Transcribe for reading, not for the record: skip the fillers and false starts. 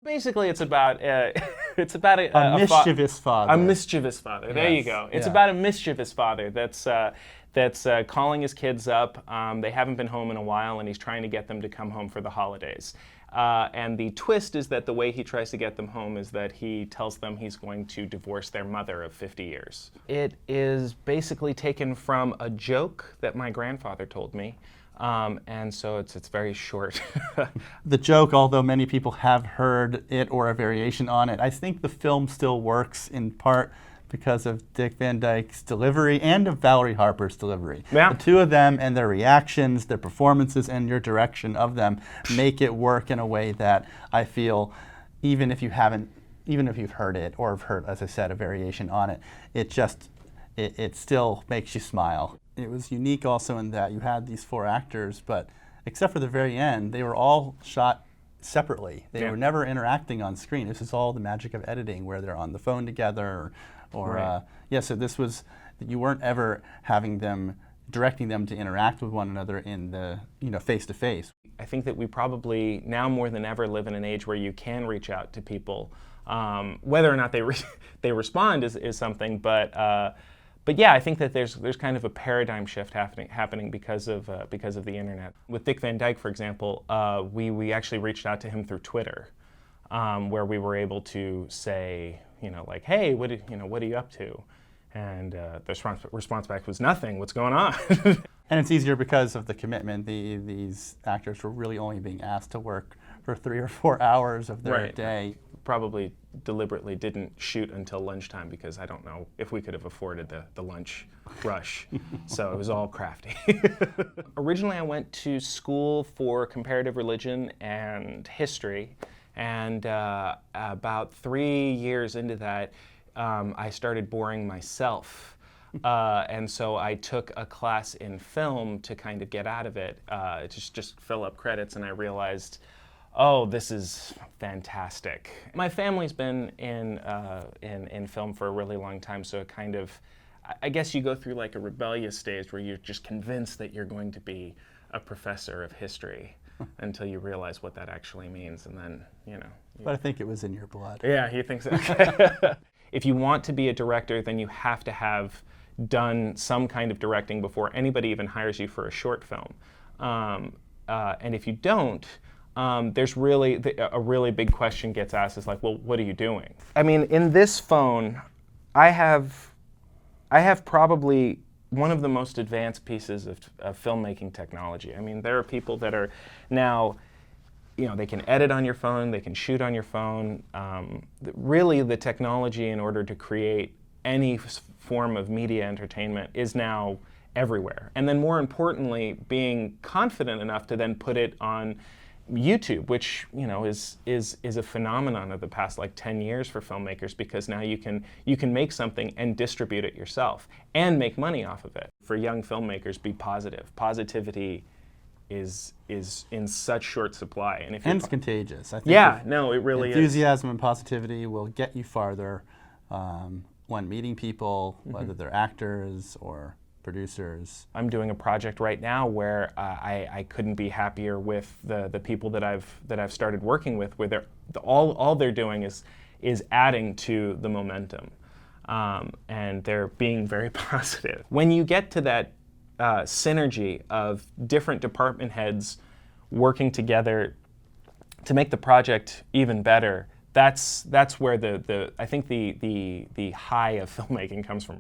Basically, it's about it's about A mischievous father. A mischievous father. There you Yes, go. It's yeah. about a mischievous father that's calling his kids up. They haven't been home in a while, and he's trying to get them to come home for the holidays. And the twist is that the way he tries to get them home is that he tells them he's going to divorce their mother of 50 years. It is basically taken from a joke that my grandfather told me. And so it's very short. The joke, although many people have heard it or a variation on it, I think the film still works in part because of Dick Van Dyke's delivery and of Valerie Harper's delivery. Yeah. The two of them and their reactions, their performances, and your direction of them make it work in a way that I feel, even if you've heard it or have heard, as I said, a variation on it, it still makes you smile. It was unique also in that you had these four actors, but except for the very end, they were all shot separately. They were never interacting on screen. This is all the magic of editing, where they're on the phone together, or so this was, you weren't ever directing them to interact with one another in the, face to face. I think that we probably now more than ever live in an age where you can reach out to people. Whether or not they respond is something, but yeah, I think that there's kind of a paradigm shift happening because of the internet. With Dick Van Dyke, for example, we actually reached out to him through Twitter, where we were able to say, like, hey, what are you up to? And the response back was nothing. What's going on? And it's easier because of the commitment. These actors were really only being asked to work for 3 or 4 hours of their day. Probably deliberately didn't shoot until lunchtime because I don't know if we could have afforded the lunch rush. So it was all crafty. Originally, I went to school for comparative religion and history, and about 3 years into that, I started boring myself. And so I took a class in film to kind of get out of it, just fill up credits, and I realized, oh, this is fantastic. My family's been in film for a really long time, so it kind of, I guess you go through like a rebellious stage where you're just convinced that you're going to be a professor of history until you realize what that actually means, and then, But I think it was in your blood. Yeah, you think so? Okay. If you want to be a director, then you have to have done some kind of directing before anybody even hires you for a short film. And if you don't, there's really a really big question gets asked is like, well, what are you doing? I mean, in this phone, I have probably one of the most advanced pieces of filmmaking technology. I mean, there are people that are now, they can edit on your phone, they can shoot on your phone. Really, the technology in order to create any form of media entertainment is now everywhere. And then more importantly, being confident enough to then put it on YouTube, which is a phenomenon of the past like 10 years for filmmakers, because now you can make something and distribute it yourself and make money off of it. For young filmmakers, be positive. Positivity is in such short supply, and if it's contagious. I think it really enthusiasm and positivity will get you farther when meeting people, whether they're actors or producers. I'm doing a project right now where I couldn't be happier with the people that I've started working with, where all they're doing is adding to the momentum, and they're being very positive. When you get to that synergy of different department heads working together to make the project even better, that's where I think the high of filmmaking comes from.